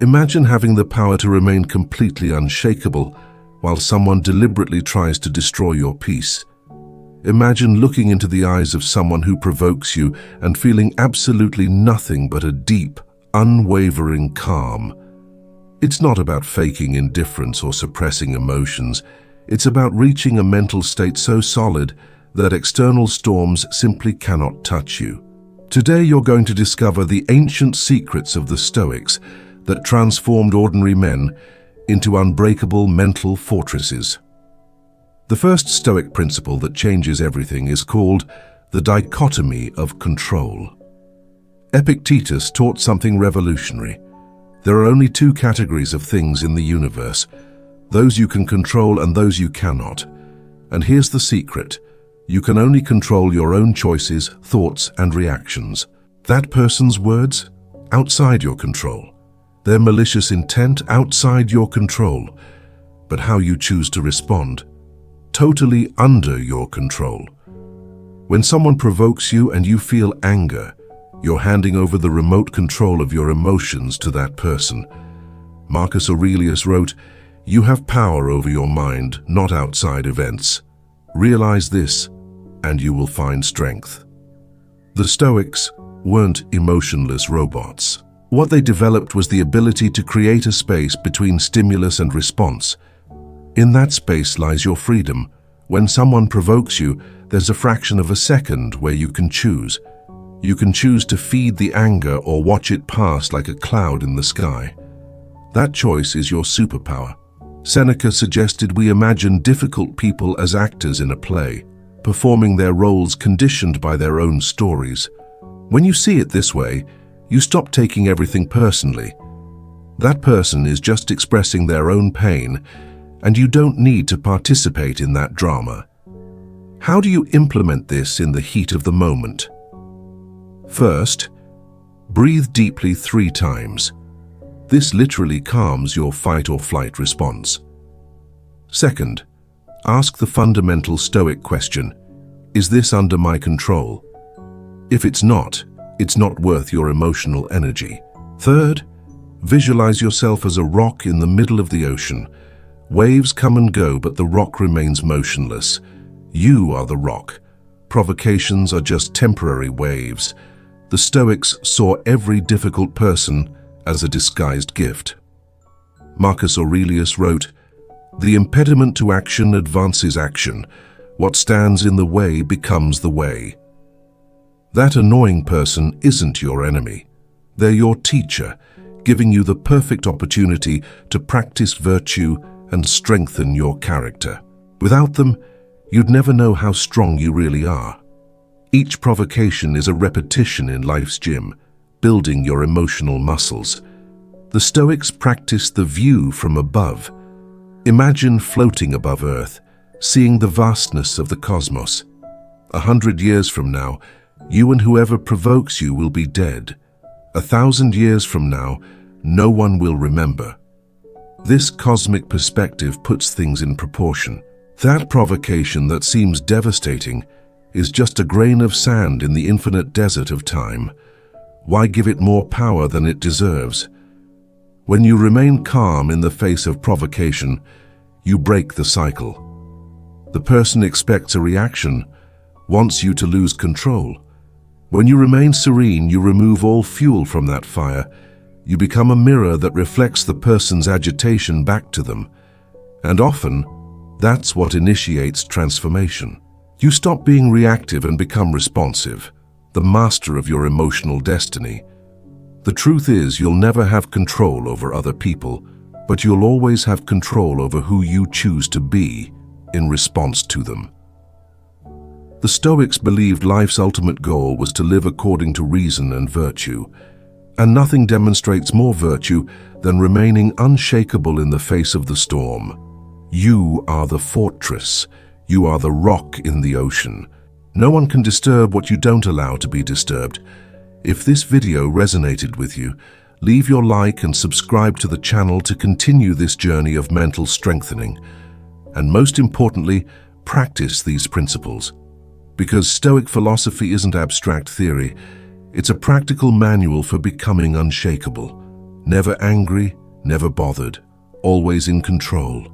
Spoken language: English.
Imagine having the power to remain completely unshakable while someone deliberately tries to destroy your peace. Imagine looking into the eyes of someone who provokes you and feeling absolutely nothing but a deep, unwavering calm. It's not about faking indifference or suppressing emotions. It's about reaching a mental state so solid that external storms simply cannot touch you. Today you're going to discover the ancient secrets of the Stoics that transformed ordinary men into unbreakable mental fortresses. The first Stoic principle that changes everything is called the Dichotomy of Control. Epictetus taught something revolutionary. There are only two categories of things in the universe, those you can control and those you cannot. And here's the secret: you can only control your own choices, thoughts, and reactions. That person's words? Outside your control. Their malicious intent? Outside your control. But how you choose to respond? Totally under your control. When someone provokes you and you feel anger, you're handing over the remote control of your emotions to that person. Marcus Aurelius wrote, "You have power over your mind, not outside events. Realize this, and you will find strength." The Stoics weren't emotionless robots. What they developed was the ability to create a space between stimulus and response. In that space lies your freedom. When someone provokes you, there's a fraction of a second where you can choose. You can choose to feed the anger or watch it pass like a cloud in the sky. That choice is your superpower. Seneca suggested we imagine difficult people as actors in a play, performing their roles conditioned by their own stories. When you see it this way, you stop taking everything personally. That person is just expressing their own pain, and you don't need to participate in that drama. How do you implement this in the heat of the moment? First, breathe deeply 3 times. This literally calms your fight or flight response. Second, ask the fundamental Stoic question: is this under my control? If it's not worth your emotional energy. Third, visualize yourself as a rock in the middle of the ocean. Waves come and go, but the rock remains motionless. You are the rock. Provocations are just temporary waves. The Stoics saw every difficult person as a disguised gift. Marcus Aurelius wrote, "The impediment to action advances action. What stands in the way becomes the way." That annoying person isn't your enemy. They're your teacher, giving you the perfect opportunity to practice virtue and strengthen your character. Without them, you'd never know how strong you really are. Each provocation is a repetition in life's gym, building your emotional muscles. The Stoics practiced the view from above. Imagine floating above Earth, seeing the vastness of the cosmos. 100 years from now, you and whoever provokes you will be dead. 1,000 years from now, no one will remember. This cosmic perspective puts things in proportion. That provocation that seems devastating is just a grain of sand in the infinite desert of time. Why give it more power than it deserves? When you remain calm in the face of provocation, you break the cycle. The person expects a reaction, wants you to lose control. When you remain serene, you remove all fuel from that fire. You become a mirror that reflects the person's agitation back to them. And often, that's what initiates transformation. You stop being reactive and become responsive, the master of your emotional destiny. The truth is, you'll never have control over other people, but you'll always have control over who you choose to be in response to them. The Stoics believed life's ultimate goal was to live according to reason and virtue, and nothing demonstrates more virtue than remaining unshakable in the face of the storm. You are the fortress. You are the rock in the ocean. No one can disturb what you don't allow to be disturbed. If this video resonated with you, leave your like and subscribe to the channel to continue this journey of mental strengthening. And most importantly, practice these principles. Because Stoic philosophy isn't abstract theory, it's a practical manual for becoming unshakable. Never angry, never bothered, always in control.